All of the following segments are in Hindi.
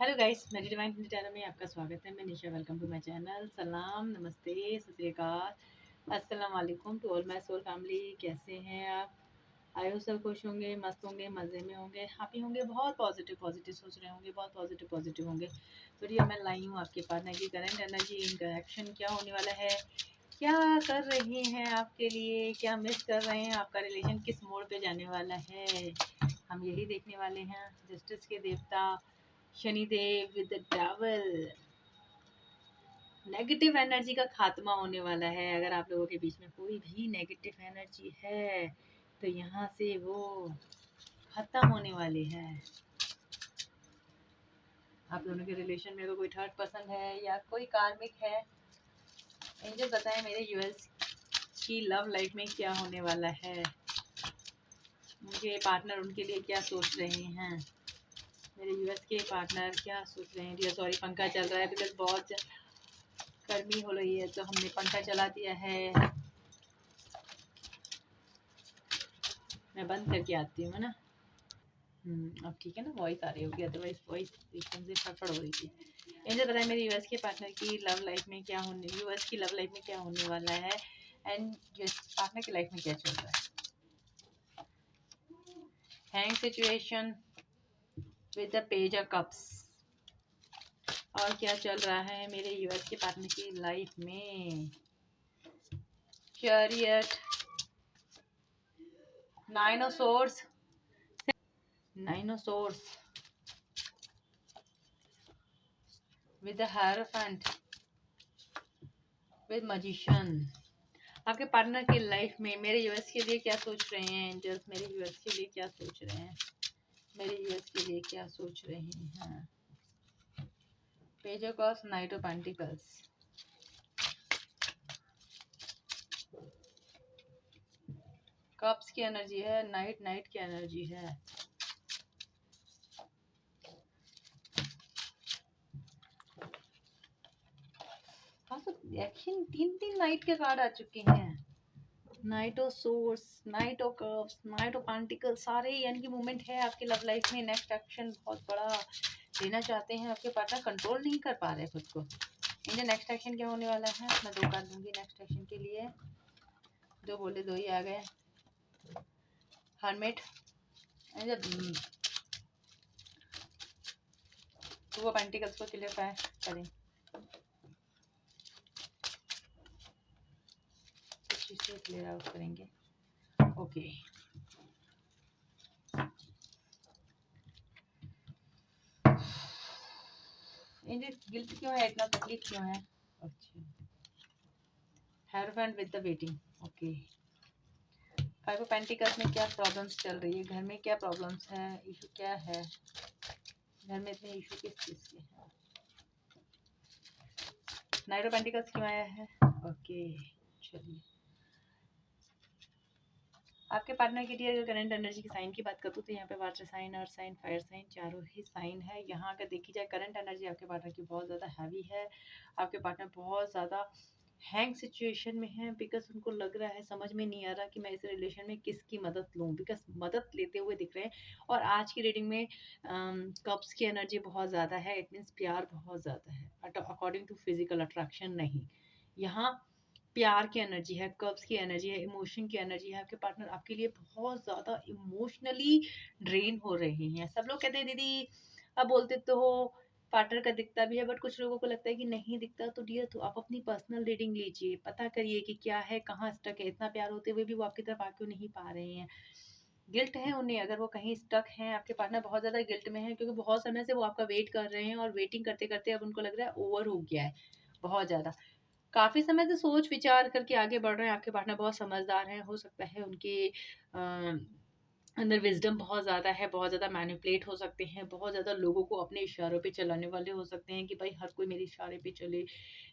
हेलो गाइस, मेरी डिवाइन हिंदी चैनल में आपका स्वागत है। मैं Nisha, welcome to my channel. सलाम, नमस्ते, सत श्री अकाल, अस्सलाम वालेकुम to all my soul family. कैसे हैं आप? आए हो सब खुश होंगे, मस्त होंगे, मज़े में होंगे, हैप्पी होंगे, बहुत पॉजिटिव पॉजिटिव सोच रहे होंगे, बहुत पॉजिटिव पॉजिटिव होंगे। वीडियो मैं लाई हूँ आपके पार्टनर की करंट एनर्जी इंटरेक्शन क्या होने वाला है, क्या कर रहे हैं आपके लिए, क्या मिस कर रहे हैं, आपका रिलेशन किस मोड़ पे जाने वाला है, हम यही देखने वाले हैं। जस्टिस के देवता Shanidev with the devil, negative energy का खात्मा होने वाला है। अगर आप लोगों के बीच में कोई भी नेगेटिव एनर्जी है तो यहाँ से वो खत्म होने वाली है। आप दोनों के रिलेशन में अगर कोई थर्ड पर्सन है या कोई कार्मिक है, एंजल बताएं मेरे यूएस की लव लाइफ में क्या होने वाला है, मुझे पार्टनर उनके लिए क्या सोच रहे हैं, मेरे यूएस के पार्टनर क्या सोच रहे हैं। डियर सॉरी, पंखा चल रहा है बिकॉज बहुत गर्मी हो रही है तो हमने पंखा चला दिया है। मैं बंद करके आती हूँ, है ना। अब ठीक है ना, वॉइस आ रही होगी, अदरवाइज वॉइस एकदम से फड़फड़ हो रही थी। मुझे बताया मेरे यूएस के पार्टनर की लव लाइफ में क्या होने, यूएस की लव लाइफ में क्या होने वाला है एंड यूएस पार्टनर की लाइफ में क्या चल रहा है। Hang situation with the page of cups, और क्या चल रहा है मेरे यूएस के पार्टनर की लाइफ में। Chariot, nine of source, nine of source with the hierophant, with magician. आपके पार्टनर की लाइफ में मेरे यूएस के लिए क्या सोच रहे हैं एंजल्स, मेरे यूएस के लिए क्या सोच रहे हैं, मेरे यूएस के लिए क्या सोच रहे हैं। Page of cups, night of pentacles, cups की एनर्जी है, नाइट नाइट की एनर्जी है। हाँ, तो एक्शन तीन तीन नाइट के कार्ड आ चुके हैं। Night of source, night of cups, night of pentacles, सारे यानी कि मूवमेंट है आपकी लव लाइफ में। नेक्स्ट एक्शन बहुत बड़ा लेना चाहते हैं आपके पार्टनर, कंट्रोल नहीं कर पा रहे खुद को। इनका नेक्स्ट एक्शन क्या होने वाला है, मैं 2 कार्ड दूंगी नेक्स्ट एक्शन के लिए। जो बोले 2 ही आ गए। हर्मिट, तो वो पेंटिकल्स को क्लियर करें, चीज़ क्लियर आउट करेंगे। ओके, इनसे गिल्ट क्यों है, इतना तकलीफ क्यों है। अच्छा, hierophant with the waiting. Okay, 5 of pentacles में क्या प्रॉब्लम्स चल रही है, घर में क्या प्रॉब्लम्स है, इशू क्या है, घर में इतने इशू किस चीज़ के हैं। नाइट ऑफ पेंटिकल्स क्यों आया है। ओके, चलिए आपके पार्टनर की डियर करंट एनर्जी की साइन की बात करूँ तो यहाँ पे water sign, earth sign, fire sign, चारों ही साइन है। यहाँ अगर देखी जाए करंट एनर्जी आपके पार्टनर की बहुत ज़्यादा हैवी है। आपके पार्टनर बहुत ज़्यादा हैंग सिचुएशन में है बिकॉज उनको लग रहा है, समझ में नहीं आ रहा कि मैं इस रिलेशन में किसकी मदद लूँ, बिकॉज मदद लेते हुए दिख रहे हैं। और आज की रीडिंग में कप्स की एनर्जी बहुत ज़्यादा है, इट मीन्स प्यार बहुत ज़्यादा है, अकॉर्डिंग टू फिजिकल अट्रैक्शन नहीं। यहाँ प्यार की एनर्जी है, कब्स की एनर्जी है, इमोशन की एनर्जी है। आपके पार्टनर आपके लिए बहुत ज़्यादा इमोशनली ड्रेन हो रहे हैं। सब लोग कहते हैं दीदी अब बोलते तो हो पार्टनर का दिखता भी है, बट कुछ लोगों को लगता है कि नहीं दिखता। तो डियर, तो आप अपनी पर्सनल रीडिंग लीजिए, पता करिए कि क्या है, कहाँ स्टक है। इतना प्यार होते हुए भी वो आपकी तरफ आ क्यों नहीं पा रहे हैं। गिल्ट है उन्हें, अगर वो कहीं स्टक हैं, आपके पार्टनर बहुत ज़्यादा गिल्ट में है क्योंकि बहुत समय से वो आपका वेट कर रहे हैं और वेटिंग करते करते अब उनको लग रहा है ओवर हो गया है बहुत ज़्यादा। काफ़ी समय से सोच विचार करके आगे बढ़ रहे हैं। आपके पार्टनर बहुत समझदार हैं, हो सकता है उनके अंदर विजडम बहुत ज़्यादा है, बहुत ज़्यादा मैनिपुलेट हो सकते हैं, बहुत ज़्यादा लोगों को अपने इशारों पे चलाने वाले हो सकते हैं कि भाई हर कोई मेरे इशारे पे चले।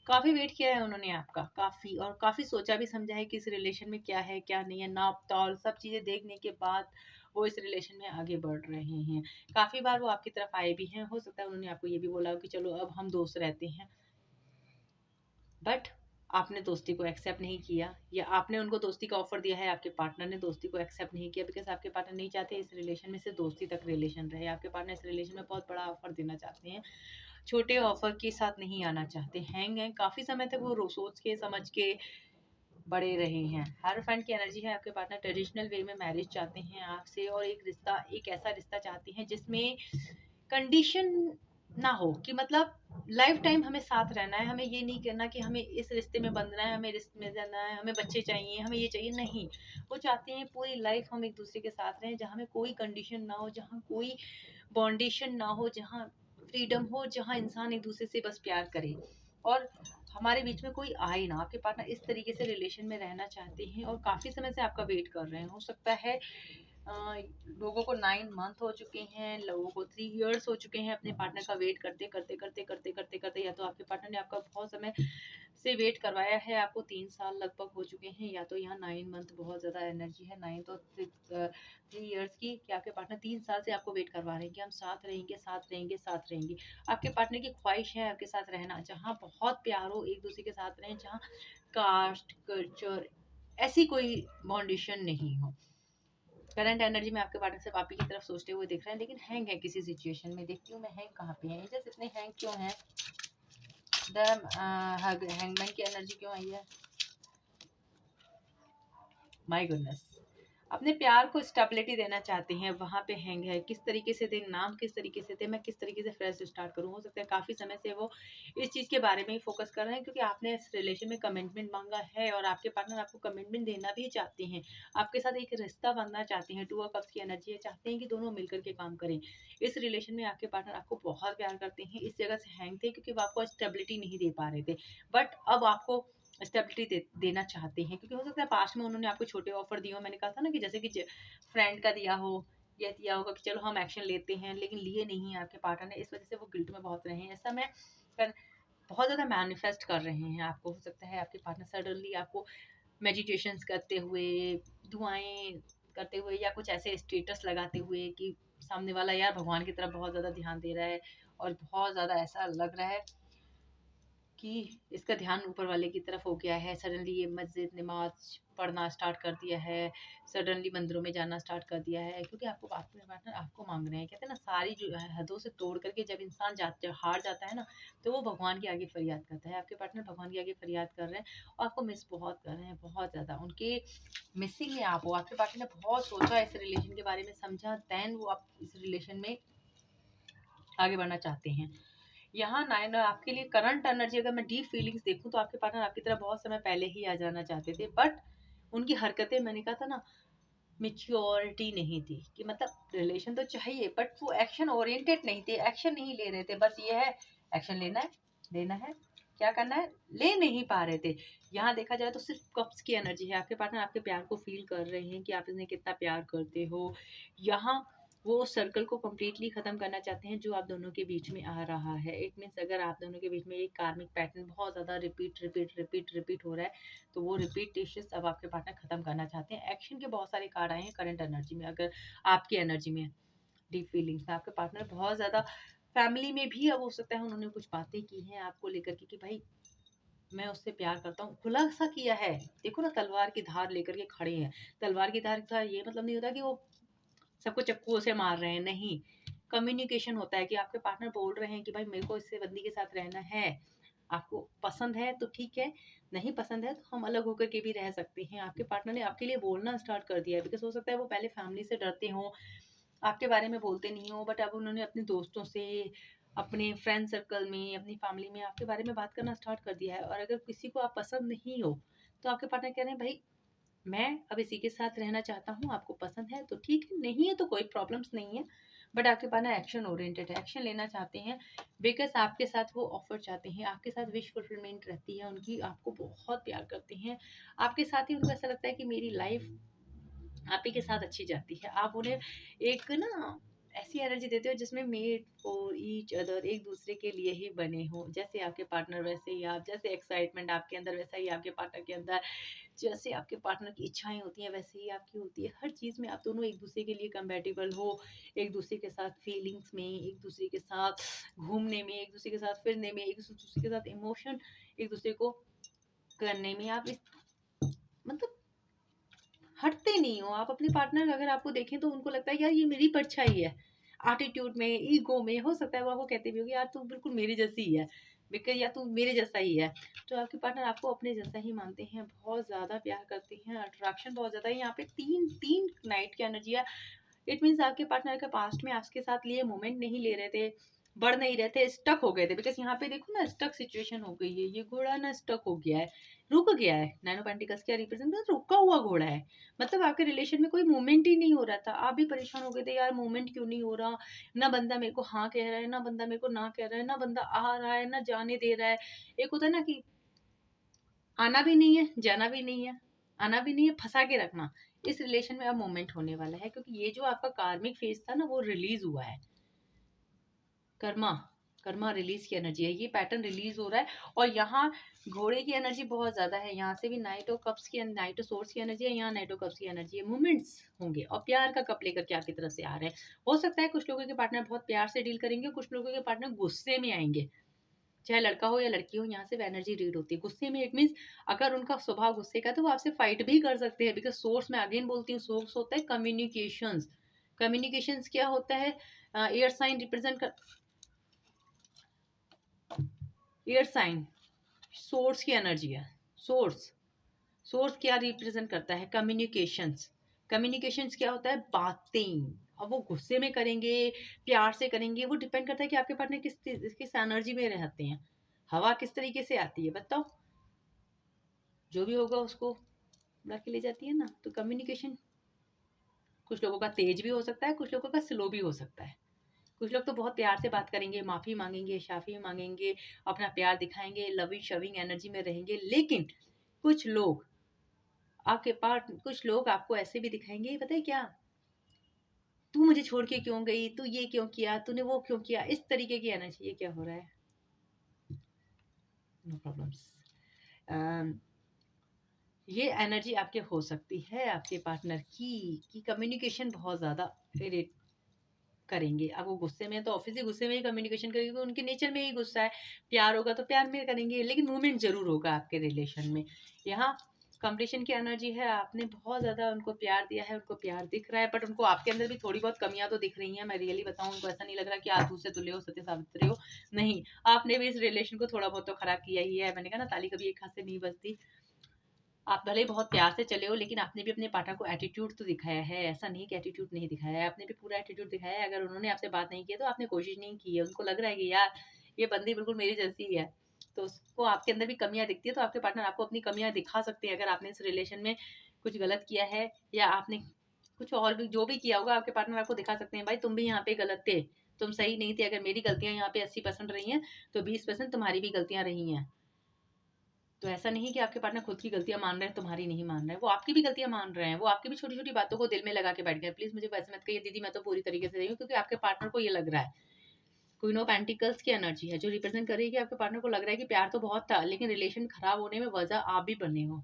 काफ़ी वेट किया है उन्होंने आपका, काफ़ी, और काफ़ी सोचा भी समझा है कि इस रिलेशन में क्या है क्या नहीं है, नाप तौल सब चीज़ें देखने के बाद वो इस रिलेशन में आगे बढ़ रहे हैं। काफ़ी बार वो आपकी तरफ आए भी हैं, हो सकता है उन्होंने आपको ये भी बोला हो कि चलो अब हम दोस्त रहते हैं, बट आपने दोस्ती को एक्सेप्ट नहीं किया, या आपने उनको दोस्ती का ऑफर दिया है, आपके पार्टनर ने दोस्ती को एक्सेप्ट नहीं किया, बिकॉज आपके पार्टनर नहीं चाहते इस रिलेशन में से दोस्ती तक रिलेशन रहे। आपके पार्टनर इस रिलेशन में बहुत बड़ा ऑफर देना चाहते हैं, छोटे ऑफर के साथ नहीं आना चाहते। हैंग है, काफी समय तक वो सोच के समझ के बड़े रहे हैं। हायरोफेंट की एनर्जी है, आपके पार्टनर ट्रेडिशनल वे में मैरिज चाहते हैं आपसे, और एक ऐसा रिश्ता चाहते हैं जिसमें कंडीशन ना हो, कि मतलब लाइफ टाइम हमें साथ रहना है, हमें ये नहीं करना कि हमें इस रिश्ते में बंधना है, हमें रिश्ते में जाना है, हमें बच्चे चाहिए, हमें ये चाहिए, नहीं। वो चाहते हैं पूरी लाइफ हम एक दूसरे के साथ रहें, जहाँ में कोई कंडीशन ना हो, जहाँ कोई बाउंडेशन ना हो, जहाँ फ्रीडम हो, जहाँ इंसान एक दूसरे से बस प्यार करे, और हमारे बीच में कोई आए ना। आपके पार्टनर इस तरीके से रिलेशन में रहना चाहते हैं, और काफी समय से आपका वेट कर रहे हैं। हो सकता है लोगों को 9 मंथ हो चुके हैं, लोगों को 3 इयर्स हो चुके हैं अपने पार्टनर का वेट करते करते करते करते करते करते। या तो आपके पार्टनर ने आपका बहुत समय से वेट करवाया है, आपको 3 साल लगभग हो चुके हैं, या तो यहाँ 9 मंथ बहुत ज्यादा एनर्जी है, 9 तो 3 इयर्स की, कि आपके पार्टनर 3 साल से आपको वेट करवा रहे हैं कि हम साथ रहेंगे, साथ रहेंगे, साथ रहेंगे। आपके पार्टनर की ख्वाहिश है आपके साथ रहना, जहाँ बहुत प्यार हो, एक दूसरे के साथ रहें, जहाँ कास्ट कल्चर ऐसी कोई बाउंडेशन नहीं हो। करंट एनर्जी में आपके पार्टनर सिर्फ आप ही की तरफ सोचते हुए दिख रहे हैं, लेकिन हैंग है किसी सिचुएशन में। देखती हूँ मैं हैंग कहाँ पे है, एजेस इतने हैंग क्यों हैं। द हैंगमैन की एनर्जी क्यों आई है, माय गुडनेस। अपने प्यार को स्टेबिलिटी देना चाहते हैं, वहां पे हैंग है। किस तरीके से दें, नाम किस तरीके से दें, मैं किस तरीके से फ्रेश स्टार्ट करूं। हो सकता है काफी समय से वो इस चीज के बारे में ही फोकस कर रहे हैं, क्योंकि आपने इस रिलेशन में कमिटमेंट मांगा है, और आपके पार्टनर आपको कमिटमेंट देना भी चाहते हैं, आपके साथ एक रिश्ता बनना चाहते हैं। 2 कप्स की एनर्जी है, चाहते हैं कि दोनों मिलकर के काम करें इस रिलेशन में। आपके पार्टनर आपको बहुत प्यार करते हैं, इस जगह से हैंग थे क्योंकि वो आपको स्टेबिलिटी नहीं दे पा रहे थे, बट अब आपको स्टेबिलिटी देना चाहते हैं, क्योंकि हो सकता है पास्ट में उन्होंने आपको छोटे ऑफर दिए हो। मैंने कहा था ना कि जैसे कि फ्रेंड का दिया हो, या दिया होगा कि चलो हम एक्शन लेते हैं, लेकिन लिए नहीं है आपके पार्टनर ने, इस वजह से वो गिल्ट में बहुत रहे हैं। ऐसा मैं कर, बहुत ज़्यादा मैनिफेस्ट कर रहे हैं आपको। हो सकता है आपके पार्टनर सडनली आपको मेडिटेशंस करते हुए, दुआएं करते हुए, या कुछ ऐसे स्टेटस लगाते हुए कि सामने वाला यार भगवान की तरफ बहुत ज़्यादा ध्यान दे रहा है, और बहुत ज़्यादा ऐसा लग रहा है कि इसका ध्यान ऊपर वाले की तरफ हो गया है। सडनली ये मस्जिद नमाज पढ़ना स्टार्ट कर दिया है, सडनली मंदिरों में जाना स्टार्ट कर दिया है, क्योंकि आपको आपके पार्टनर आपको मांग रहे हैं। कहते हैं ना, सारी जो है हदों से तोड़ करके जब इंसान हार जाता है ना, तो वो भगवान के आगे फरियाद करता है। आपके पार्टनर भगवान के आगे फरियाद कर रहे हैं, और आपको मिस बहुत कर रहे हैं, बहुत ज़्यादा उनके मिसिंग में आप हो। आपके पार्टनर ने बहुत सोचा इस रिलेशन के बारे में, समझा, देन वो आप इस रिलेशन में आगे बढ़ना चाहते हैं। यहाँ 9 आपके लिए करंट एनर्जी, अगर मैं डीप फीलिंग्स देखूं, तो आपके पार्टनर आपकी तरफ बहुत समय पहले ही आ जाना चाहते थे, बट उनकी हरकतें, मैंने कहा था ना, मेच्योरिटी नहीं थी, कि मतलब रिलेशन तो चाहिए बट वो एक्शन ओरिएंटेड नहीं थे, एक्शन नहीं ले रहे थे। बस ये है, एक्शन लेना है, देना है, क्या करना है, ले नहीं पा रहे थे। यहाँ देखा जाए तो सिर्फ कप्स की एनर्जी है। आपके पार्टनर आपके प्यार को फील कर रहे हैं कि आप इन्हें कितना प्यार करते हो। यहाँ वो उस सर्कल को कम्प्लीटली खत्म करना चाहते हैं जो आप दोनों के बीच में आ रहा है। इट मीन्स अगर आप दोनों के बीच में एक कार्मिक पैटर्न बहुत ज़्यादा रिपीट रिपीट रिपीट रिपीट हो रहा है, तो वो रिपीटेशंस अब आपके पार्टनर खत्म करना चाहते हैं। एक्शन के बहुत सारे कार्ड आए हैं करंट एनर्जी में। अगर आपकी एनर्जी में डीप फीलिंग्स में आपके पार्टनर बहुत ज़्यादा, फैमिली में भी अब हो सकता है उन्होंने कुछ बातें की हैं आपको लेकर के, कि भाई मैं उससे प्यार करता हूँ, खुलासा किया है। देखो ना, तलवार की धार लेकर के खड़े हैं। तलवार की धार का ये मतलब नहीं होता कि वो सबको चक्कुओं से मार रहे हैं, नहीं। कम्युनिकेशन होता है कि आपके पार्टनर बोल रहे हैं कि भाई मेरे को इससे बंदी के साथ रहना है, आपको पसंद है तो ठीक है, नहीं पसंद है तो हम अलग होकर के भी रह सकते हैं। आपके पार्टनर ने आपके लिए बोलना स्टार्ट कर दिया है, बिकॉज हो सकता है वो पहले फैमिली से डरते हो, आपके बारे में बोलते नहीं हो, बट अब उन्होंने अपने दोस्तों से, अपने फ्रेंड सर्कल में, अपनी फैमिली में आपके बारे में बात करना स्टार्ट कर दिया है। और अगर किसी को आप पसंद नहीं हो, तो आपके पार्टनर कह रहे हैं भाई मैं अब इसी के साथ रहना चाहता हूँ, आपको पसंद है तो ठीक है, नहीं है तो कोई प्रॉब्लम्स नहीं है। बट आपके पास ना एक्शन ओरिएंटेड है, एक्शन लेना चाहते हैं, बिकॉज आपके साथ वो ऑफर चाहते हैं, आपके साथ विश फुलफिलमेंट रहती है उनकी, आपको बहुत प्यार करते हैं। आपके साथ ही उनको ऐसा लगता है कि मेरी लाइफ आप ही के साथ अच्छी जाती है। आप उन्हें एक ना ऐसी एनर्जी देते हो जिसमें मेड फॉर ईच अदर, एक दूसरे के लिए ही बने हो। जैसे आपके पार्टनर वैसे ही आप, जैसे एक्साइटमेंट आपके अंदर वैसा ही आपके पार्टनर के अंदर, जैसे आपके पार्टनर की इच्छाएं होती हैं वैसे ही आपकी होती है। हर चीज़ में आप दोनों एक दूसरे के लिए कंपेटेबल हो, एक दूसरे के साथ फीलिंग्स में, एक दूसरे के साथ घूमने में, एक दूसरे के साथ फिरने में, एक दूसरे के साथ इमोशन एक दूसरे को करने में आप इस मतलब हटते नहीं हो। आप अपने पार्टनर अगर आपको देखें तो उनको लगता है यार ये मेरी परछाई है, एटीट्यूड में, ईगो में। हो सकता है वो आपको कहते भी होगी यार तू बिल्कुल मेरी जैसी ही है, बिकॉज या तू मेरे जैसा ही है। तो आपके पार्टनर आपको अपने जैसा ही मानते हैं, बहुत ज़्यादा प्यार करते हैं, अट्रैक्शन बहुत ज़्यादा है। यहाँ पे तीन तीन नाइट की एनर्जी है। इट मीन्स आपके पार्टनर के पास्ट में आपके साथ लिए मोमेंट नहीं ले रहे थे, बढ़ नहीं रहे थे, स्टक हो गए थे। बिकॉज यहाँ पे देखो ना, स्टक सिचुएशन हो गई है, ये घोड़ा ना स्टक हो गया है, रुक गया है। नाइन ऑफ पेंटिकल्स क्या रिप्रेजेंट करता है? रुका हुआ घोड़ा है। मतलब आपके रिलेशन में कोई मूवमेंट ही नहीं हो रहा था, आप भी परेशान हो गए थे यार मूवमेंट क्यों नहीं हो रहा, ना बंदा मेरे को हाँ कह रहा है, ना बंदा मेरे को ना कह रहा है, ना बंदा आ रहा है, ना जाने दे रहा है। एक होता है ना कि आना भी नहीं है, जाना भी नहीं है, आना भी नहीं है, फंसा के रखना। इस रिलेशन में अब मूवमेंट होने वाला है, क्योंकि ये जो आपका कार्मिक फेज था ना वो रिलीज हुआ है। कर्मा कर्मा रिलीज की एनर्जी है, ये पैटर्न रिलीज हो रहा है। और यहाँ घोड़े की एनर्जी बहुत ज्यादा है। यहाँ से भी नाइट ऑफ कप्स की, नाइट ऑफ सोर्स की एनर्जी है, यहाँ नाइट ऑफ कप्स की एनर्जी है। मूवमेंट्स होंगे और प्यार का कप लेकर के आपकी तरफ से आ रहे हैं। हो सकता है कुछ लोगों के पार्टनर बहुत प्यार से डील करेंगे, कुछ लोगों के पार्टनर गुस्से में आएंगे। चाहे लड़का हो या लड़की हो, यहाँ से एनर्जी रीड होती है गुस्से में। इट मीन्स अगर उनका स्वभाव गुस्से का तो वो आपसे फाइट भी कर सकते हैं। बिकॉज सोर्स में अगेन बोलती हूँ, सोर्स होता है कम्युनिकेशंस। कम्युनिकेशंस क्या होता है? एयर साइन रिप्रेजेंट कर, एयर साइन सोर्स की एनर्जी है। सोर्स सोर्स क्या रिप्रेजेंट करता है? कम्युनिकेशंस। कम्युनिकेशंस क्या होता है? बातें। अब वो गुस्से में करेंगे, प्यार से करेंगे, वो डिपेंड करता है कि आपके पार्टनर किस एनर्जी में रहते हैं। हवा किस तरीके से आती है बताओ, जो भी होगा उसको उड़ा के ले जाती है ना। तो कम्युनिकेशन कुछ लोगों का तेज भी हो सकता है, कुछ लोगों का स्लो भी हो सकता है। कुछ लोग तो बहुत प्यार से बात करेंगे, माफी मांगेंगे, शाफी मांगेंगे, अपना प्यार दिखाएंगे, लविंग शविंग एनर्जी में रहेंगे। लेकिन कुछ लोग आपके पास, कुछ लोग आपको ऐसे भी दिखाएंगे, पता है क्या, तू मुझे छोड़ के क्यों गई, तू ये क्यों किया, तूने वो क्यों किया, इस तरीके की एनर्जी। ये क्या हो रहा है? No problems. ये एनर्जी आपके हो सकती है आपके पार्टनर की कम्युनिकेशन बहुत ज्यादा इरिटेट करेंगे। अब वो गुस्से में है तो ऑफिस ही गुस्से में ही कम्युनिकेशन करेंगे, उनके नेचर में ही गुस्सा है। प्यार होगा तो प्यार में करेंगे, लेकिन मूवमेंट जरूर होगा आपके रिलेशन में। यहाँ कंप्लीशन की एनर्जी है। आपने बहुत ज्यादा उनको प्यार दिया है, उनको प्यार दिख रहा है, बट उनको आपके अंदर भी थोड़ी बहुत कमियां तो दिख रही हैं। मैं रियली बताऊं, उनको ऐसा नहीं लग रहा कि आप दूसरे तुल्य हो, सत्य सावित्री हो। नहीं, आपने भी इस रिलेशन को थोड़ा बहुत तो खराब किया ही है। मैंने कहा ना, ताली कभी एक हाथ से नहीं बजती। आप भले ही बहुत प्यार से चले हो, लेकिन आपने भी अपने पार्टनर को एटीट्यूड तो दिखाया है। ऐसा नहीं कि एटीट्यूड नहीं दिखाया है, आपने भी पूरा एटीट्यूड दिखाया है। अगर उन्होंने आपसे बात नहीं की तो आपने कोशिश नहीं की है। उनको लग रहा है कि यार ये बंदी बिल्कुल मेरी जैसी ही है, तो उसको आपके अंदर भी कमियां दिखती है। तो आपके पार्टनर आपको अपनी कमियां दिखा सकते हैं। अगर आपने इस रिलेशन में कुछ गलत किया है, या आपने कुछ और भी जो भी किया होगा, आपके पार्टनर आपको दिखा सकते हैं, भाई तुम भी यहाँ पे गलत थे, तुम सही नहीं थे। अगर मेरी गलतियां यहाँ पे 80% रही हैं, तो 20% तुम्हारी भी गलतियां रही हैं। तो ऐसा नहीं कि आपके पार्टनर खुद की गलतियां मान रहे हैं, तुम्हारी नहीं मान रहे हैं। वो आपकी भी गलतियां मान रहे हैं, वो आपकी भी छोटी छोटी बातों को दिल में लगा के बैठ गए। प्लीज मुझे वैसे मत कहिए दीदी, मैं तो पूरी तरीके से रही हूँ, क्योंकि आपके पार्टनर को ये लग रहा है। क्वीन ऑफ पेंटिकल्स की एनर्जी है, जो रिप्रेजेंट कर रही है कि आपके पार्टनर को लग रहा है कि प्यार तो बहुत था, लेकिन रिलेशन खराब होने में वजह आप भी बने हो।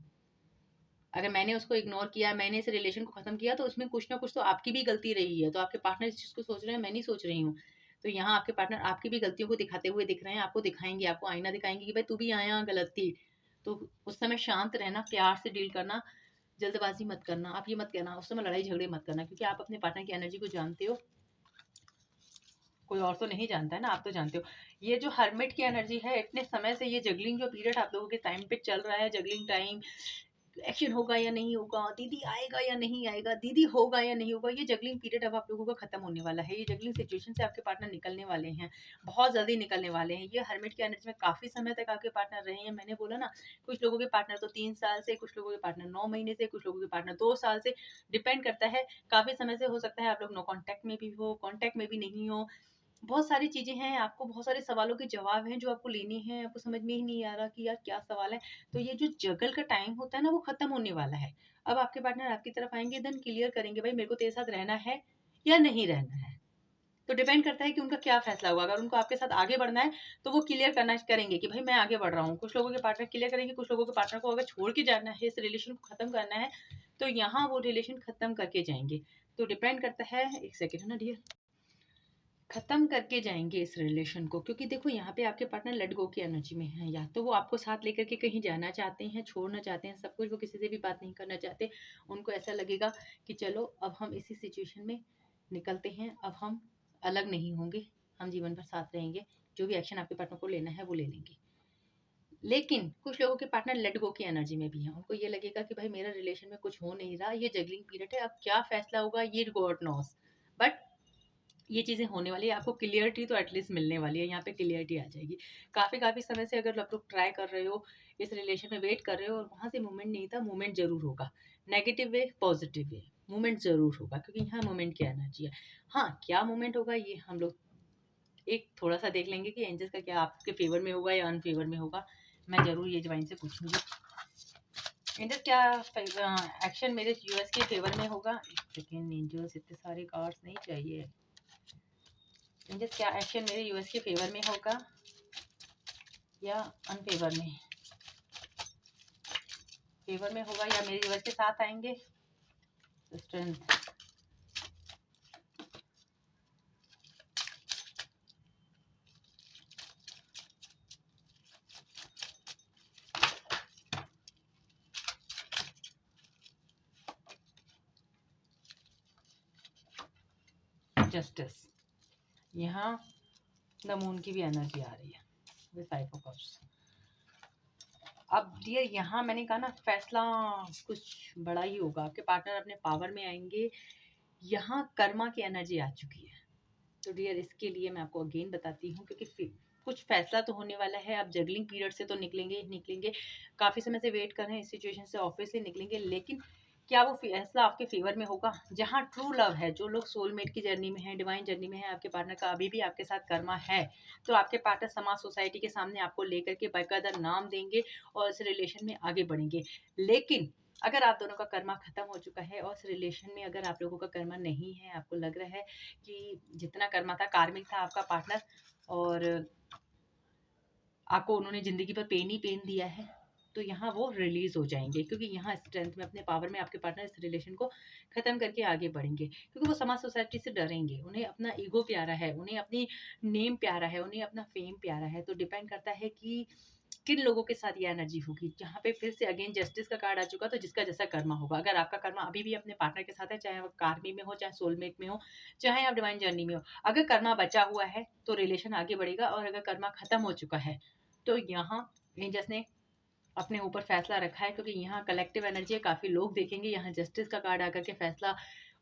अगर मैंने उसको इग्नोर किया, मैंने इस रिलेशन को खत्म किया, तो उसमें कुछ ना कुछ तो आपकी भी गलती रही है। तो आपके पार्टनर इस चीज को सोच रहे हैं, मैं नहीं सोच रही हूँ। तो यहाँ आपके पार्टनर आपकी भी गलतियों को दिखाते हुए दिख रहे हैं, आपको दिखाएंगे, आपको आईना दिखाएंगे कि भाई तू भी आया गलत थी। तो उस समय शांत रहना, प्यार से डील करना, जल्दबाजी मत करना। आप ये मत कहना उस समय, लड़ाई झगड़े मत करना, क्योंकि आप अपने पार्टनर की एनर्जी को जानते हो, कोई और तो नहीं जानता है ना, आप तो जानते हो। ये जो हर्मिट की एनर्जी है, इतने समय से ये जगलिंग जो पीरियड आप लोगों के टाइम पे चल रहा है, जगलिंग टाइम, एक्शन होगा या नहीं होगा, दीदी आएगा या नहीं आएगा, दीदी होगा या नहीं होगा, ये जगलिंग पीरियड अब आप लोगों का खत्म होने वाला है। ये जगलिंग सिचुएशन से आपके पार्टनर निकलने वाले हैं, बहुत जल्दी निकलने वाले हैं। ये हर्मिट की एनर्जी में काफी समय तक आपके पार्टनर रहे हैं। मैंने बोला ना, कुछ लोगों के पार्टनर तो 3 साल से, कुछ लोगों के पार्टनर 9 महीने से, कुछ लोगों के पार्टनर 2 साल से, डिपेंड करता है। काफी समय से हो सकता है आप लोग नो कॉन्टेक्ट में भी हो, कॉन्टेक्ट में भी नहीं हो। बहुत सारी चीजें हैं, आपको बहुत सारे सवालों के जवाब हैं जो आपको लेने हैं, आपको समझ में ही नहीं आ रहा कि यार क्या सवाल है। तो ये जो जगल का टाइम होता है ना, वो खत्म होने वाला है। अब आपके पार्टनर आपकी तरफ आएंगे, देन क्लियर करेंगे भाई मेरे को तेरे साथ रहना है या नहीं रहना है। तो डिपेंड करता है कि उनका क्या फैसला होगा। अगर उनको आपके साथ आगे बढ़ना है तो वो क्लियर करना करेंगे कि भाई मैं आगे बढ़ रहा हूँ। कुछ लोगों के पार्टनर क्लियर करेंगे, कुछ लोगों के पार्टनर को अगर छोड़ के जाना है, इस रिलेशन को खत्म करना है, तो यहाँ वो रिलेशन खत्म करके जाएंगे। तो डिपेंड करता है। एक सेकेंड है ना डियर, खत्म करके जाएंगे इस रिलेशन को, क्योंकि देखो यहाँ पे आपके पार्टनर लेट गो की एनर्जी में है। या तो वो आपको साथ लेकर के कहीं जाना चाहते हैं, छोड़ना चाहते हैं सब कुछ, वो किसी से भी बात नहीं करना चाहते। उनको ऐसा लगेगा कि चलो अब हम इसी सिचुएशन में निकलते हैं, अब हम अलग नहीं होंगे, हम जीवन भर साथ रहेंगे, जो भी एक्शन आपके पार्टनर को लेना है वो ले लेंगे। लेकिन कुछ लोगों के पार्टनर लेट गो की एनर्जी में भी हैं। उनको ये लगेगा कि भाई मेरा रिलेशन में कुछ हो नहीं रहा, ये जगलिंग पीरियड है, अब क्या फैसला होगा ये गॉड नोस, बट ये चीज़ें होने वाली है। आपको क्लियरिटी तो एटलीस्ट मिलने वाली है, यहाँ पे क्लियरिटी आ जाएगी। काफ़ी समय से अगर आप लोग ट्राई कर रहे हो, इस रिलेशन में वेट कर रहे हो और वहाँ से मूवमेंट नहीं था, मूवमेंट ज़रूर होगा। Negative way positive way movement ज़रूर होगा, क्योंकि यहाँ मूवमेंट की एनर्जी है। हाँ, क्या मूवमेंट होगा ये हम लोग एक थोड़ा सा देख लेंगे कि एंजल्स का क्या आपके फेवर में होगा या अनफेवर में होगा। मैं ज़रूर ये डिवाइन से पूछूंगी एंजल्स क्या एक्शन मेरे यूएस के फेवर में होगा। एक सेकेंड एंजल्स, इतने सारे कार्ड्स नहीं चाहिए। एंजल्स क्या एक्शन मेरे यूएस के फेवर में होगा या अनफेवर में, फेवर में होगा या मेरे यूएस के साथ आएंगे। स्ट्रेंथ, जस्टिस, यहाँ द मून की भी एनर्जी आ रही है विद फाइव ऑफ कप्स। अब डियर यहाँ मैंने कहा ना फैसला कुछ बड़ा ही होगा, आपके पार्टनर अपने पावर में आएंगे। यहाँ कर्मा की एनर्जी आ चुकी है। तो डियर इसके लिए मैं आपको अगेन बताती हूँ, क्योंकि कुछ फैसला तो होने वाला है। आप जगलिंग पीरियड से तो निकलेंगे, काफ़ी समय से वेट कर रहे हैं इस सिचुएशन से, ऑब्वियसली निकलेंगे। लेकिन क्या वो फैसला आपके फेवर में होगा? जहाँ ट्रू लव है, जो लोग सोलमेट की जर्नी में है, डिवाइन जर्नी में है, आपके पार्टनर का अभी भी आपके साथ कर्मा है, तो आपके पार्टनर समाज सोसाइटी के सामने आपको लेकर के बाकायदा नाम देंगे और इस रिलेशन में आगे बढ़ेंगे। लेकिन अगर आप दोनों का कर्मा खत्म हो चुका है और इस रिलेशन में अगर आप लोगों का कर्मा नहीं है, आपको लग रहा है कि जितना कर्मा था कार्मिक था आपका पार्टनर, और आपको उन्होंने जिंदगी पर पेन ही पेन दिया है, तो यहाँ वो रिलीज हो जाएंगे। क्योंकि यहाँ स्ट्रेंथ में अपने पावर में आपके पार्टनर इस रिलेशन को खत्म करके आगे बढ़ेंगे, क्योंकि वो समाज सोसाइटी से डरेंगे। उन्हें अपना ईगो प्यारा है, उन्हें अपनी नेम प्यारा है, उन्हें अपना फेम प्यारा है। तो डिपेंड करता है कि किन लोगों के साथ ये एनर्जी होगी। जहाँ पे फिर से अगेन जस्टिस का कार्ड आ चुका, तो जिसका जैसा कर्मा होगा। अगर आपका कर्मा अभी भी अपने पार्टनर के साथ है, चाहे वो कार्मी में हो, चाहे सोलमेट में हो, चाहे आप डिवाइन जर्नी में हो, अगर कर्मा बचा हुआ है तो रिलेशन आगे बढ़ेगा। और अगर कर्मा खत्म हो चुका है तो यहाँ एंजल्स ने अपने ऊपर फैसला रखा है, क्योंकि यहाँ कलेक्टिव एनर्जी है। काफ़ी लोग देखेंगे यहाँ जस्टिस का कार्ड आकर के फैसला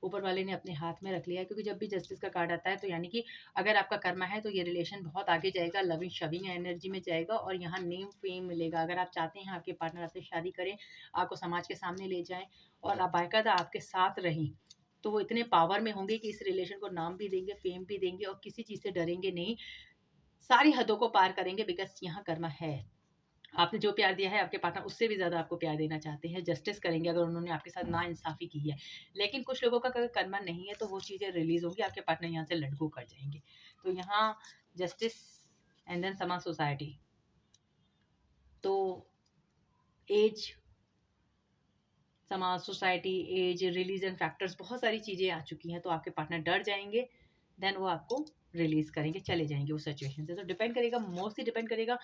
ऊपर वाले ने अपने हाथ में रख लिया है। क्योंकि जब भी जस्टिस का कार्ड आता है तो यानी कि अगर आपका कर्मा है तो ये रिलेशन बहुत आगे जाएगा, लविंग शविंग एनर्जी में जाएगा और यहाँ नेम फेम मिलेगा। अगर आप चाहते हैं आपके पार्टनर आपसे शादी करें, आपको समाज के सामने ले जाएं और आप बाकायदा आपके साथ रहें, तो वो इतने पावर में होंगे कि इस रिलेशन को नाम भी देंगे, फेम भी देंगे और किसी चीज़ से डरेंगे नहीं, सारी हदों को पार करेंगे। बिकॉज यहाँ कर्मा है, आपने जो प्यार दिया है आपके पार्टनर उससे भी ज़्यादा आपको प्यार देना चाहते हैं। जस्टिस करेंगे अगर उन्होंने आपके साथ ना इंसाफी की है। लेकिन कुछ लोगों का अगर कर्मा नहीं है तो वो चीज़ें रिलीज होगी, आपके पार्टनर यहाँ से लेट गो कर जाएंगे। तो यहाँ जस्टिस एंड देन समाज सोसाइटी, तो एज, समाज सोसाइटी, एज, रिलीजन फैक्टर्स, बहुत सारी चीज़ें आ चुकी हैं। तो आपके पार्टनर डर जाएंगे, देन वो आपको रिलीज करेंगे, चले जाएंगे उस सिचुएशन से। तो डिपेंड करेगा, मोस्टली डिपेंड करेगा।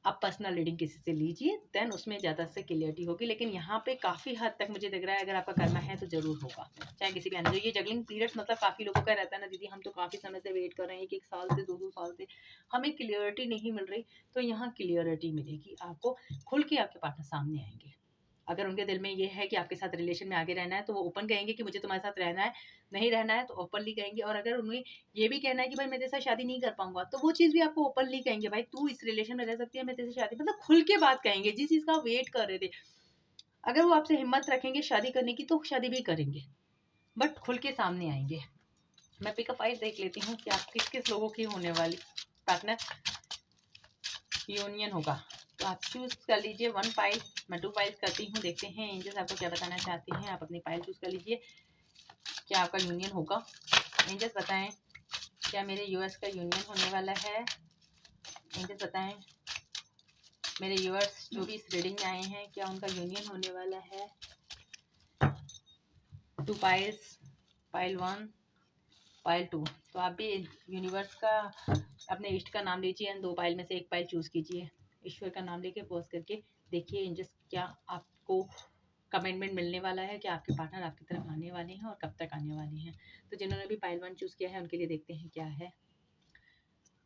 आप पर्सनल रीडिंग किसी से लीजिए, देन उसमें ज़्यादा से क्लियरिटी होगी। लेकिन यहाँ पे काफ़ी हद तक मुझे दिख रहा है अगर आपका करना है तो ज़रूर होगा, चाहे किसी भी एनर्जी। ये जगलिंग पीरियड्स मतलब काफ़ी लोगों का रहता है ना दीदी, हम तो काफ़ी समय से वेट कर रहे हैं, एक साल से, दो साल से हमें क्लियरिटी नहीं मिल रही। तो यहाँ क्लियरिटी मिलेगी आपको, खुल के आपके पार्टनर सामने आएंगे। अगर उनके दिल में ये है कि आपके साथ रिलेशन में आगे रहना है तो वो ओपन कहेंगे कि मुझे तुम्हारे साथ रहना है, नहीं रहना है तो ओपनली कहेंगे। और अगर उन्हें ये भी कहना है कि भाई मैं तेरे साथ शादी नहीं कर पाऊंगा, तो वो चीज़ भी आपको ओपनली कहेंगे, भाई तू इस रिलेशन में रह सकती है, मैं तेरे से शादी, मतलब खुल के बात कहेंगे। जिस चीज़ का वेट कर रहे थे, अगर वो आपसे हिम्मत रखेंगे शादी करने की तो शादी भी करेंगे, बट खुल के सामने आएंगे। मैं पिकअप फाइल देख लेती हूँ कि आप किस किस लोगों की होने वाली पार्टनर यूनियन होगा। तो आप चूज कर लीजिए वन फाइल, मैं 2 फाइल्स करती हूँ, देखते हैं एंजल्स आपको क्या बताना चाहते हैं। आप अपनी फाइल चूज कर लीजिए, क्या आपका यूनियन होगा। एंजल्स बताएं क्या मेरे यूएस का यूनियन होने वाला है। एंजल्स बताएं मेरे यूएस जो भी इस रीडिंग में आए हैं क्या उनका यूनियन होने वाला है। 2 फाइल्स, फाइल 1, पाइल 2। तो आप भी यूनिवर्स का अपने इष्ट का नाम लीजिए एंड 2 पाइल में से एक पाइल चूज कीजिए। ईश्वर का नाम लेके पॉज करके देखिए एंजल्स क्या आपको कमिटमेंट मिलने वाला है कि आपके पार्टनर आपकी तरफ आने वाले हैं और कब तक आने वाले हैं। तो जिन्होंने भी पाइल 1 चूज किया है उनके लिए देखते हैं क्या है।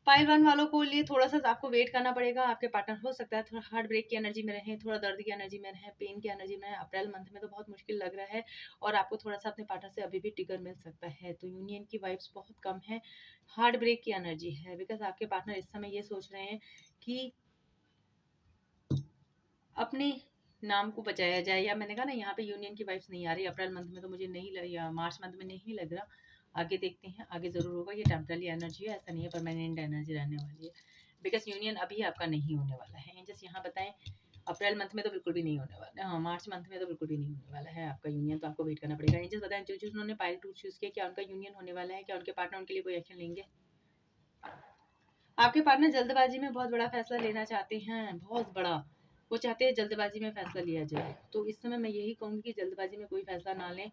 पाइल 1 वालों को लिए थोड़ा सा आपको वेट करना पड़ेगा। आपके पार्टनर हो सकता है थोड़ा हार्ट ब्रेक की एनर्जी में रहें, थोड़ा दर्द की एनर्जी में रहें, पेन की एनर्जी में रहें। अप्रैल मंथ में तो बहुत मुश्किल लग रहा है और आपको थोड़ा सा अपने पार्टनर से अभी भी ट्रिगर मिल सकता है। तो यूनियन की वाइब्स बहुत कम है, हार्ट ब्रेक की एनर्जी है, बिकॉज आपके पार्टनर इस समय ये सोच रहे हैं कि अपने नाम को बचाया जाए। या मैंने कहा ना यहाँ पे यूनियन की वाइब्स नहीं आ रही अप्रैल मंथ में, तो मुझे नहीं लग, या मार्च मंथ में नहीं लग रहा। आगे देखते हैं, आगे ज़रूर होगा। ये टेम्पररी एनर्जी है, ऐसा नहीं है परमानेंट एनर्जी रहने वाली है, बिकॉज यूनियन अभी आपका नहीं होने वाला है। जस्ट यहाँ बताएं अप्रैल मंथ में तो बिल्कुल भी नहीं होने वाला है, हाँ मार्च मंथ में तो बिल्कुल भी नहीं होने वाला है आपका यूनियन। तो आपको वेट करना पड़ेगा। एंजल्स बताएं जो जिन्होंने पाइल 2 चूज किया क्या उनका यूनियन होने वाला है, क्या उनके पार्टनर उनके लिए कोई एक्शन लेंगे। आपके पार्टनर जल्दबाजी में बहुत बड़ा फैसला लेना चाहते हैं, बहुत बड़ा वो चाहते हैं जल्दबाजी में फैसला लिया जाए। तो इस समय मैं यही कहूँगी कि जल्दबाजी में कोई फैसला ना लें,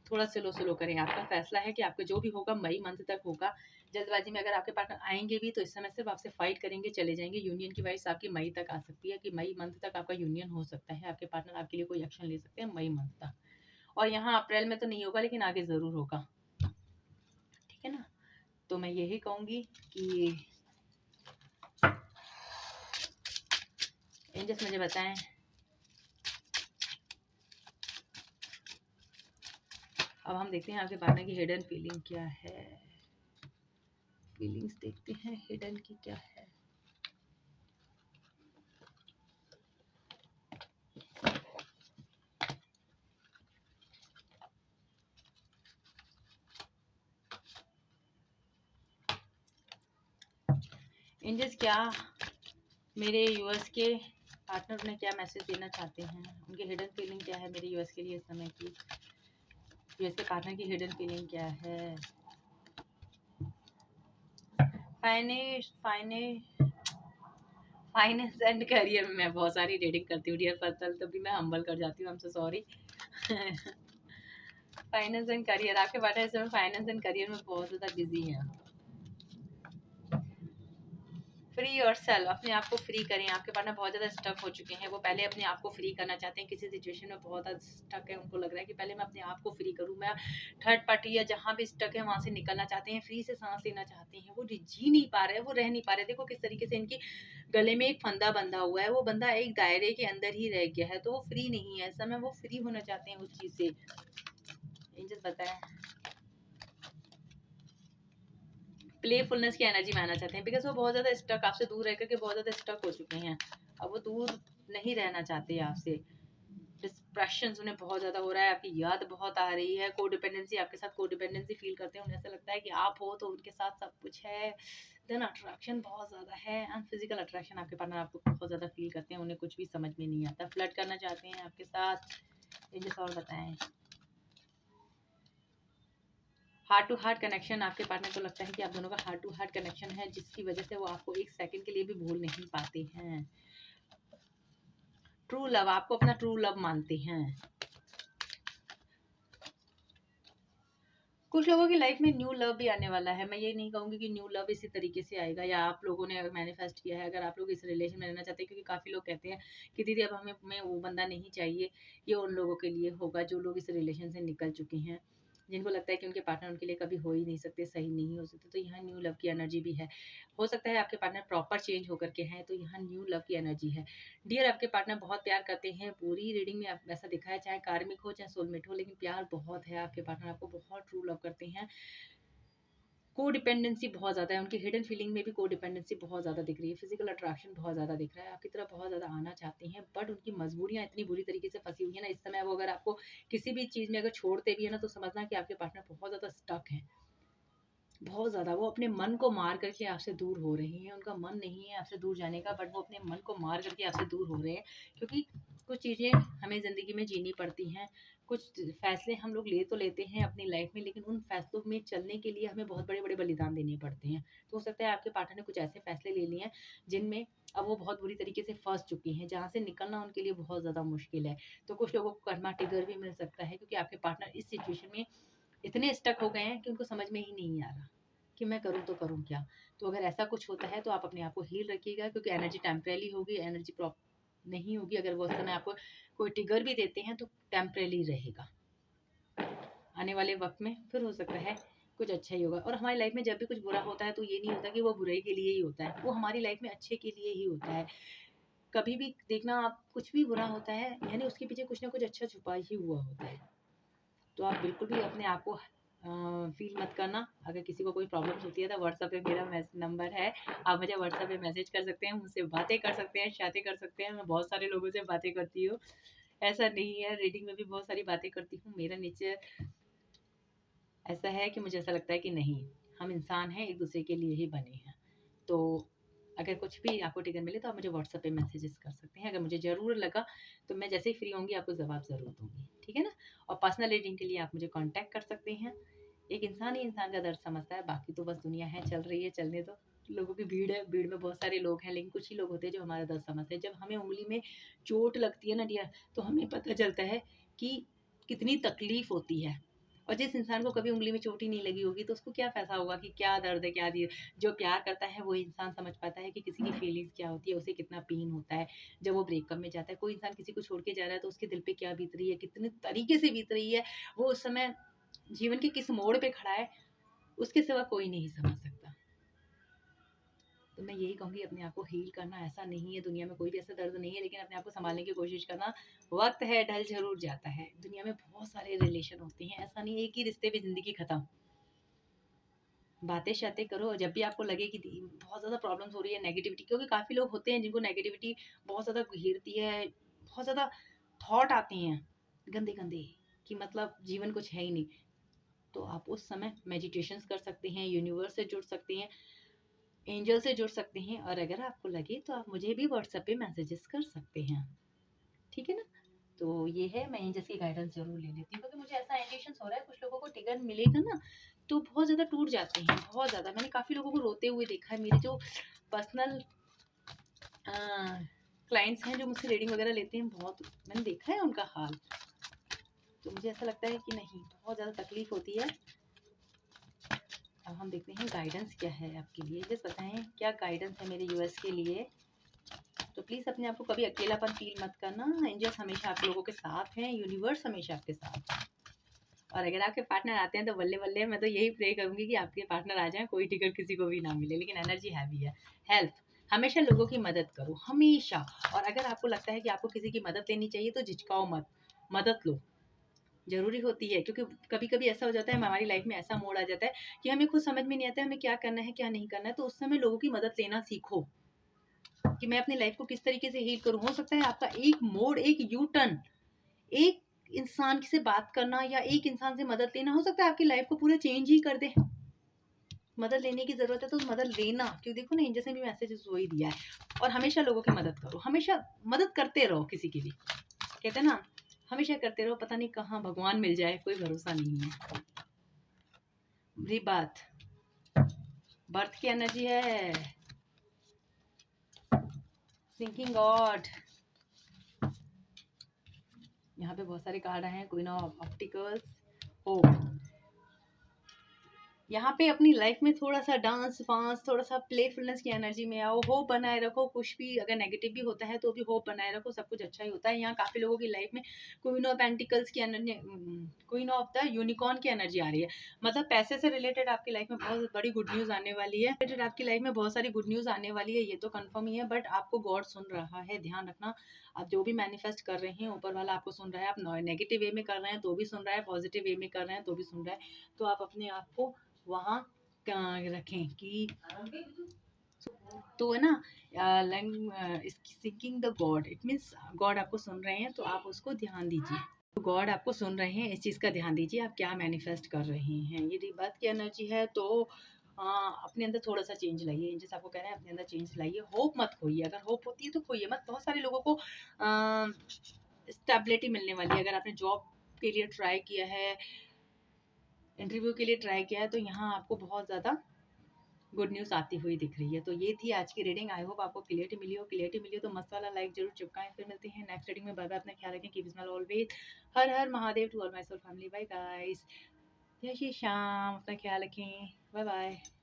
थोड़ा स्लो स्लो करें। आपका फैसला है कि आपका जो भी होगा मई मंथ तक होगा। जल्दबाजी में अगर आपके पार्टनर आएंगे भी तो इस समय सिर्फ आपसे फाइट करेंगे, चले जाएंगे। यूनियन की वाइस आपकी मई तक आ सकती है, कि मई मंथ तक आपका यूनियन हो सकता है। आपके पार्टनर आपके लिए कोई एक्शन ले सकते हैं मई मंथ तक। और यहाँ अप्रैल में तो नहीं होगा, लेकिन आगे ज़रूर होगा, ठीक है ना। तो मैं यही कहूँगी कि एंजल्स मुझे बताएं अब हम देखते हैं आपके पार्टनर की हिडन फीलिंग क्या है। फीलिंग्स देखते हैं हिडन की क्या है। एंजल्स क्या मेरे यूएस के पार्टनर उन्हें क्या मैसेज देना चाहते हैं, उनकी हिडन फीलिंग क्या है मेरे यूएस के लिए इस समय की। यूएस के पार्टनर की हिडन फीलिंग क्या है। फाइनेंस एंड करियर में मैं बहुत सारी रीडिंग करती हूँ डियर पर्सन, तभी मैं हम्बल कर जाती हूँ, I am so sorry. Finance and career, आपके पार्टनर इस समय फाइनेंस एंड करियर में बहुत ज़्यादा बिजी हैं। फ्री योरसेल्फ, अपने आप को फ्री करें। आपके पार्टनर बहुत ज़्यादा स्टक हो चुके हैं, वो पहले अपने आप को फ्री करना चाहते हैं। किसी सिचुएशन में बहुत ज़्यादा स्टक है, उनको लग रहा है कि पहले मैं अपने आप को फ्री करूँ, मैं थर्ड पार्टी या जहाँ भी स्टक है वहाँ से निकलना चाहते हैं, फ्री से सांस लेना चाहते हैं। वो जी नहीं पा रहे हैं, वो रह नहीं पा रहे। देखो किस तरीके से इनकी गले में एक फंदा बंधा हुआ है, वो बंदा एक दायरे के अंदर ही रह गया है, तो वो फ्री नहीं है इस समय, वो फ्री होना चाहते हैं उस चीज़ से। एंजल्स बताएं प्लेफुलनेस की एनर्जी में आना चाहते हैं, बिकॉज वो बहुत ज़्यादा स्टक, आपसे दूर रह करके बहुत ज़्यादा स्टक हो चुके हैं। अब वो दूर नहीं रहना चाहते आपसे। डिस्प्रेशन उन्हें बहुत ज़्यादा हो रहा है, आपकी याद बहुत आ रही है, कोडिपेंडेंसी, आपके साथ कोडिपेंडेंसी फील करते हैं। उन्हें ऐसा लगता है कि आप हो तो उनके साथ सब कुछ है। देन अट्रैक्शन बहुत ज़्यादा है एंड फिजिकल अट्रैक्शन, आपके पार्टनर आपको बहुत ज़्यादा फील करते हैं। उन्हें कुछ भी समझ में नहीं आता, फ्लर्ट करना चाहते हैं आपके साथ। एंजल्स और बताएं हार्ट टू हार्ट कनेक्शन, आपके पार्टनर को लगता है कि आप दोनों का हार्ट टू हार्ट कनेक्शन है, जिसकी वजह से वो आपको एक सेकंड के लिए भी भूल नहीं पाते हैं। ट्रू लव, आपको अपना ट्रू लव मानते हैं। कुछ लोगों की लाइफ में न्यू लव भी आने वाला है। मैं ये नहीं कहूँगी कि न्यू लव इसी तरीके से आएगा या आप लोगों ने मैनिफेस्ट किया है। अगर आप लोग इस रिलेशन में रहना चाहते हैं, क्योंकि काफ़ी लोग कहते हैं कि दीदी अब हमें वो बंदा नहीं चाहिए, ये उन लोगों के लिए होगा जो लोग इस रिलेशन से निकल चुके हैं, जिनको लगता है कि उनके पार्टनर उनके लिए कभी हो ही नहीं सकते, सही नहीं हो सकते। तो यहाँ न्यू लव की एनर्जी भी है। हो सकता है आपके पार्टनर प्रॉपर चेंज होकर के हैं, तो यहाँ न्यू लव की एनर्जी है। डियर, आपके पार्टनर बहुत प्यार करते हैं। पूरी रीडिंग में ऐसा दिखा है, चाहे कार्मिक हो चाहे सोलमेट हो, लेकिन प्यार बहुत है। आपके पार्टनर आपको बहुत ट्रू लव करते हैं। कोडिपेंडेंसी बहुत ज़्यादा है, उनकी हिडन फीलिंग में भी कोडिपेंडेंसी बहुत ज़्यादा दिख रही है। फिजिकल अट्रैक्शन बहुत ज़्यादा दिख रहा है, आपकी तरफ बहुत ज़्यादा आना चाहते हैं, बट उनकी मजबूरियाँ इतनी बुरी तरीके से फंसी हुई है ना इस समय। वो अगर आपको किसी भी चीज़ में अगर छोड़ते भी है ना, तो समझना कि आपके पार्टनर बहुत ज़्यादा स्टक है, बहुत ज़्यादा। वो अपने मन को मार करके आपसे दूर हो रहे हैं। उनका मन नहीं है आपसे दूर जाने का, बट वो अपने मन को मार करके आपसे दूर हो रहे हैं, क्योंकि कुछ चीज़ें हमें ज़िंदगी में जीनी पड़ती हैं। कुछ फैसले हम लोग ले तो लेते हैं अपनी लाइफ में, लेकिन उन फैसलों में चलने के लिए हमें बहुत बड़े बड़े बलिदान देने पड़ते हैं। तो हो सकता है आपके पार्टनर ने कुछ ऐसे फैसले ले लिए हैं जिनमें अब वो बहुत बुरी तरीके से फंस चुकी हैं, जहाँ से निकलना उनके लिए बहुत ज़्यादा मुश्किल है। तो कुछ लोगों को कर्मा ट्रिगर भी मिल सकता है, क्योंकि आपके पार्टनर इस सिचुएशन में इतने स्टक हो गए हैं कि उनको समझ में ही नहीं आ रहा कि मैं करूँ तो करूँ क्या। तो अगर ऐसा कुछ होता है तो आप अपने आप को हील रखिएगा, क्योंकि एनर्जी टेम्परेरी होगी, एनर्जी नहीं होगी। अगर वो उस समय आपको कोई ट्रिगर भी देते हैं तो टेम्परेरी रहेगा, आने वाले वक्त में फिर हो सकता है कुछ अच्छा ही होगा। और हमारी लाइफ में जब भी कुछ बुरा होता है तो ये नहीं होता कि वो बुराई के लिए ही होता है, वो हमारी लाइफ में अच्छे के लिए ही होता है। कभी भी देखना, आप कुछ भी बुरा होता है यानी उसके पीछे कुछ ना कुछ अच्छा छुपा ही हुआ होता है। तो आप बिल्कुल भी अपने आप को फील मत करना। अगर किसी को कोई प्रॉब्लम होती है तो व्हाट्सएप पे मेरा नंबर है, आप मुझे व्हाट्सएप पे मैसेज कर सकते हैं, मुझसे बातें कर सकते हैं, शादी कर सकते हैं। मैं बहुत सारे लोगों से बातें करती हूँ, ऐसा नहीं है, रीडिंग में भी बहुत सारी बातें करती हूँ। मेरा नेचर ऐसा है कि मुझे ऐसा लगता है कि नहीं, हम इंसान हैं, एक दूसरे के लिए ही बने हैं। तो अगर कुछ भी आपको टिकट मिले तो आप मुझे व्हाट्सएप पे मैसेजेस कर सकते हैं। अगर मुझे ज़रूर लगा तो मैं जैसे ही फ्री होंगी आपको जवाब ज़रूर दूंगी, ठीक है ना। और पर्सनल रीडिंग के लिए आप मुझे कांटेक्ट कर सकते हैं। एक इंसान ही इंसान का दर्द समझता है, बाकी तो बस दुनिया है, चल रही है, चलने दो। लोगों की भीड़ है, भीड़ में बहुत सारे लोग हैं, लेकिन कुछ ही लोग होते हैं जो हमारा दर्द समझते हैं। जब हमें उंगली में चोट लगती है ना डियर, तो हमें पता चलता है कि कितनी तकलीफ होती है। और जिस इंसान को कभी उंगली में चोट ही नहीं लगी होगी तो उसको क्या फैसा होगा कि क्या दर्द है, क्या दिए। जो प्यार करता है वो इंसान समझ पाता है कि किसी की फीलिंग्स क्या होती है, उसे कितना पेन होता है जब वो ब्रेकअप में जाता है। कोई इंसान किसी को छोड़ के जा रहा है तो उसके दिल पे क्या बीत रही है, कितने तरीके से बीत रही है, वो उस समय जीवन के किस मोड़ पे खड़ा है, उसके सिवा कोई नहीं समझ सकता। तो मैं यही कहूँगी, अपने आप को हील करना। ऐसा नहीं है, दुनिया में कोई भी ऐसा दर्द नहीं है, लेकिन अपने आप को संभालने की कोशिश करना। वक्त है, ढल जरूर जाता है। दुनिया में बहुत सारे रिलेशन होते हैं, ऐसा नहीं है एक ही रिश्ते में जिंदगी खत्म। बातें शातें करो, जब भी आपको लगे कि बहुत ज़्यादा प्रॉब्लम्स हो रही है, नेगेटिविटी, क्योंकि काफ़ी लोग होते हैं जिनको नेगेटिविटी बहुत ज़्यादा घेरती है, बहुत ज़्यादा थॉट आते हैं गंदे गंदे, कि मतलब जीवन कुछ है ही नहीं। तो आप उस समय मेडिटेशंस कर सकते हैं, यूनिवर्स से जुड़ सकते हैं, एंजल से जुड़ सकते हैं। और अगर आपको लगे तो आप मुझे भी व्हाट्सएप पे मैसेजेस कर सकते हैं, ठीक है ना। तो ये है, मैं एंजल्स की गाइडेंस जरूर ले लेती हूँ, क्योंकि मुझे ऐसा इंडिकेशन हो रहा है कुछ लोगों को टिकट मिलेगा ना तो बहुत ज़्यादा टूट जाते हैं, बहुत ज़्यादा। मैंने काफ़ी लोगों को रोते हुए देखा है, मेरे जो पर्सनल क्लाइंट्स हैं जो मुझसे रीडिंग वगैरह लेते हैं, बहुत मैंने देखा है उनका हाल। तो मुझे ऐसा लगता है कि नहीं, बहुत ज़्यादा तकलीफ होती है। अब हम देखते हैं गाइडेंस क्या है आपके लिए। जस्ट बताएं क्या गाइडेंस है मेरे यूएस के लिए। तो प्लीज़ अपने आप को कभी अकेलापन फील मत करना, एंजल्स हमेशा आप लोगों के साथ हैं, यूनिवर्स हमेशा आपके साथ है। और अगर आपके पार्टनर आते हैं तो बल्ले बल्ले, मैं तो यही प्रे करूंगी कि आपके पार्टनर आ जाएं, कोई टिकट किसी को भी ना मिले, लेकिन एनर्जी हैवी है। हेल्प, हमेशा लोगों की मदद करो, हमेशा। और अगर आपको लगता है कि आपको किसी की मदद लेनी चाहिए तो झिझकाओ मत, मदद लो, जरूरी होती है। क्योंकि कभी कभी ऐसा हो जाता है, हमारी लाइफ में ऐसा मोड़ आ जाता है कि हमें खुद समझ में नहीं आता है हमें क्या करना है क्या नहीं करना है। तो उस समय लोगों की मदद लेना सीखो कि मैं अपनी लाइफ को किस तरीके से हील करूँ। हो सकता है आपका एक मोड़, एक यू टर्न, एक इंसान से बात करना या एक इंसान से मदद लेना, हो सकता है आपकी लाइफ को पूरा चेंज ही कर दे। मदद लेने की जरूरत है तो मदद लेना, क्यों देखो ना एंजल ने भी मैसेजेस वही दिया है। और हमेशा लोगों की मदद करो, हमेशा मदद करते रहो किसी की भी, कहते हैं ना हमेशा करते रहो, पता नहीं कहाँ भगवान मिल जाए, कोई भरोसा नहीं है। बुरी बात, बर्थ की एनर्जी है, सिंकिंग गॉड। यहाँ पे बहुत सारे कार्ड हैं, क्वीन ऑफ ऑप्टिकल्स, होप। यहाँ पे अपनी लाइफ में थोड़ा सा डांस वांस, थोड़ा सा प्लेफुलनेस की एनर्जी में आओ, होप बनाए रखो। कुछ भी अगर नेगेटिव भी होता है तो भी होप बनाए रखो, सब कुछ अच्छा ही होता है। यहाँ काफी लोगों की लाइफ में क्वीन ऑफ पेंटिकल्स की energy, queen of the unicorn की एनर्जी आ रही है। मतलब पैसे से रिलेटेड आपकी लाइफ में बहुत बड़ी गुड न्यूज आने वाली है, रिलेटेड आपकी लाइफ में बहुत सारी गुड न्यूज आने वाली है, ये तो कंफर्म ही है। बट आपको गॉड सुन रहा है, ध्यान रखना। आप जो भी मैनिफेस्ट कर रहे हैं ऊपर वाला आपको सुन रहा है। आप नेगेटिव वे में कर रहे हैं तो भी सुन रहा है, पॉजिटिव वे में कर रहे हैं तो भी सुन रहा है। तो आप अपने आप को वहाँ रखें कि तो है ना, syncing the God, it means God आपको सुन रहे हैं तो आप उसको ध्यान दीजिए। तो गॉड आपको सुन रहे हैं, इस चीज़ का ध्यान दीजिए आप क्या मैनिफेस्ट कर रहे हैं। ये रिबर्थ की एनर्जी है तो अपने अंदर थोड़ा सा चेंज लाइए। जैसे आपको कह रहे हैं अपने अंदर चेंज लाइए, होप मत खोइए। अगर होप होती है तो खोइए मत। बहुत सारे लोगों को स्टेबिलिटी मिलने वाली है। अगर आपने जॉब के लिए ट्राई किया है, इंटरव्यू के लिए ट्राई किया है, तो यहाँ आपको बहुत ज़्यादा गुड न्यूज़ आती हुई दिख रही है। तो ये थी आज की रीडिंग। आई होप आपको क्लियरिटी मिली हो। क्लियरिटी मिली हो तो मस्त वाला लाइक जरूर चिपकाएं। फिर मिलते हैं नेक्स्ट रीडिंग में। बाय बाय, अपना ख्याल रखें, keep smile always. Har Har Mahadev to all my soul family. Bye guys. जय श्री श्याम, अपना ख्याल रखें, बाय बाय।